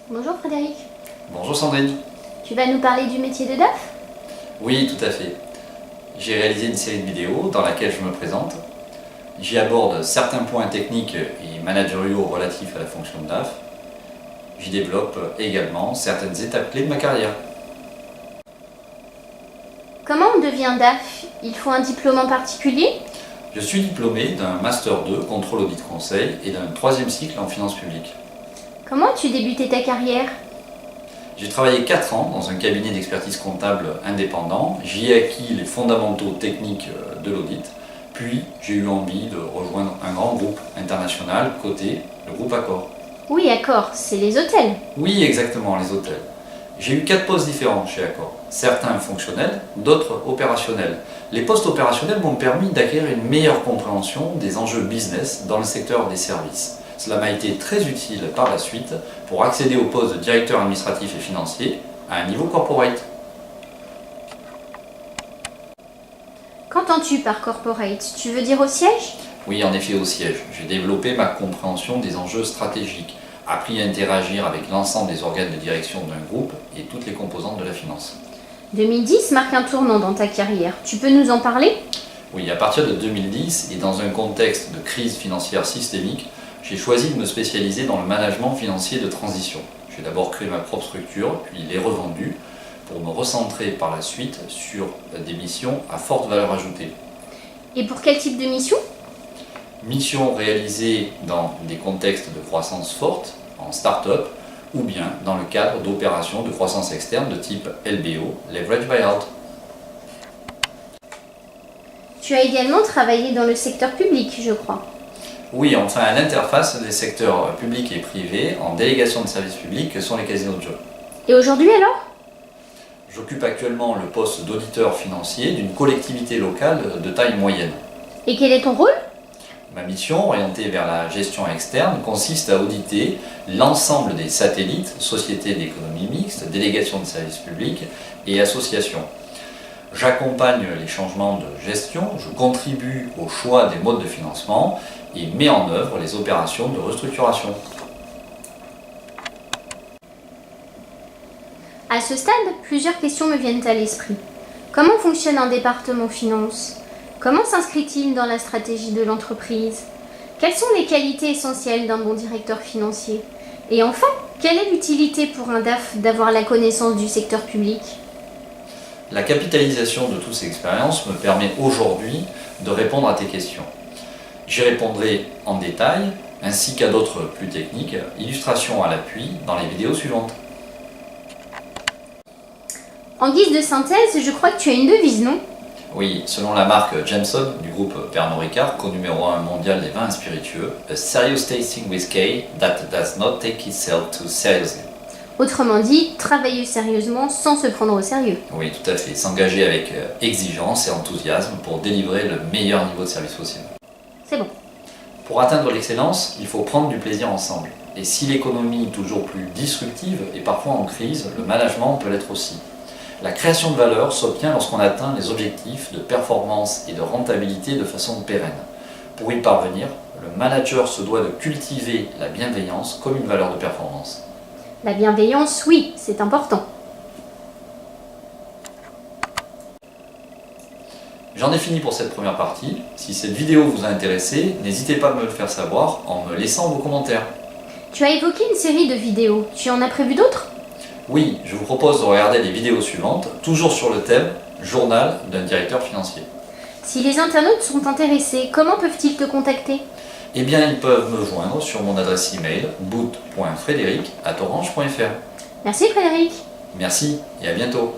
Bonjour Frédéric, Bonjour Sandrine. tu vas nous parler du métier de DAF? Oui, tout à fait. J'ai réalisé une série de vidéos dans laquelle je me présente. J'y aborde certains points techniques et managériaux relatifs à la fonction de DAF. J'y développe également certaines étapes clés de ma carrière. Comment on devient DAF? Il faut un diplôme en particulier? Je suis diplômé d'un Master 2 Contrôle Audit Conseil et d'un 3e cycle en finance publique. Comment as-tu débuté ta carrière? J'ai travaillé 4 ans dans un cabinet d'expertise comptable indépendant. J'y ai acquis les fondamentaux techniques de l'audit. Puis j'ai eu envie de rejoindre un grand groupe international coté, le groupe Accor. Oui, Accor, c'est les hôtels. Oui, exactement, les hôtels. J'ai eu 4 postes différents chez Accor. Certains fonctionnels, d'autres opérationnels. Les postes opérationnels m'ont permis d'acquérir une meilleure compréhension des enjeux business dans le secteur des services. Cela m'a été très utile par la suite pour accéder au poste de directeur administratif et financier à un niveau corporate. Qu'entends-tu par corporate? Tu veux dire au siège? Oui, en effet, au siège. J'ai développé ma compréhension des enjeux stratégiques, appris à interagir avec l'ensemble des organes de direction d'un groupe et toutes les composantes de la finance. 2010 marque un tournant dans ta carrière. Tu peux nous en parler? Oui, à partir de 2010 et dans un contexte de crise financière systémique, j'ai choisi de me spécialiser dans le management financier de transition. J'ai d'abord créé ma propre structure, puis l'ai revendue pour me recentrer par la suite sur des missions à forte valeur ajoutée. Et pour quel type de mission? Missions réalisées dans des contextes de croissance forte, en start-up, ou bien dans le cadre d'opérations de croissance externe de type LBO, Leverage Buyout. Tu as également travaillé dans le secteur public, je crois. Oui, enfin à l'interface des secteurs publics et privés en délégation de services publics que sont les casinos de jeu. Et aujourd'hui alors? J'occupe actuellement le poste d'auditeur financier d'une collectivité locale de taille moyenne. Et quel est ton rôle? Ma mission, orientée vers la gestion externe, consiste à auditer l'ensemble des satellites, sociétés d'économie mixte, délégations de services publics et associations. J'accompagne les changements de gestion, je contribue au choix des modes de financement et mets en œuvre les opérations de restructuration. À ce stade, plusieurs questions me viennent à l'esprit. Comment fonctionne un département finance? Comment s'inscrit-il dans la stratégie de l'entreprise? Quelles sont les qualités essentielles d'un bon directeur financier? Et enfin, quelle est l'utilité pour un DAF d'avoir la connaissance du secteur public? La capitalisation de toutes ces expériences me permet aujourd'hui de répondre à tes questions. J'y répondrai en détail, ainsi qu'à d'autres plus techniques, illustrations à l'appui dans les vidéos suivantes. En guise de synthèse, je crois que tu as une devise, non? Oui, selon la marque Jameson du groupe Pernod Ricard, co-numéro 1 mondial des vins spiritueux, a serious tasting whiskey that does not take itself too seriously. Autrement dit, travailler sérieusement sans se prendre au sérieux. Oui, tout à fait. S'engager avec exigence et enthousiasme pour délivrer le meilleur niveau de service possible. C'est bon. Pour atteindre l'excellence, il faut prendre du plaisir ensemble. Et si l'économie est toujours plus disruptive et parfois en crise, le management peut l'être aussi. La création de valeur s'obtient lorsqu'on atteint les objectifs de performance et de rentabilité de façon pérenne. Pour y parvenir, le manager se doit de cultiver la bienveillance comme une valeur de performance. La bienveillance, oui, c'est important. J'en ai fini pour cette première partie. Si cette vidéo vous a intéressé, n'hésitez pas à me le faire savoir en me laissant vos commentaires. Tu as évoqué une série de vidéos. Tu en as prévu d'autres? Oui, je vous propose de regarder les vidéos suivantes, toujours sur le thème « Journal d'un directeur financier ». Si les internautes sont intéressés, comment peuvent-ils te contacter? Eh bien, ils peuvent me joindre sur mon adresse email boot.frédéric@orange.fr. Merci Frédéric. Merci et à bientôt.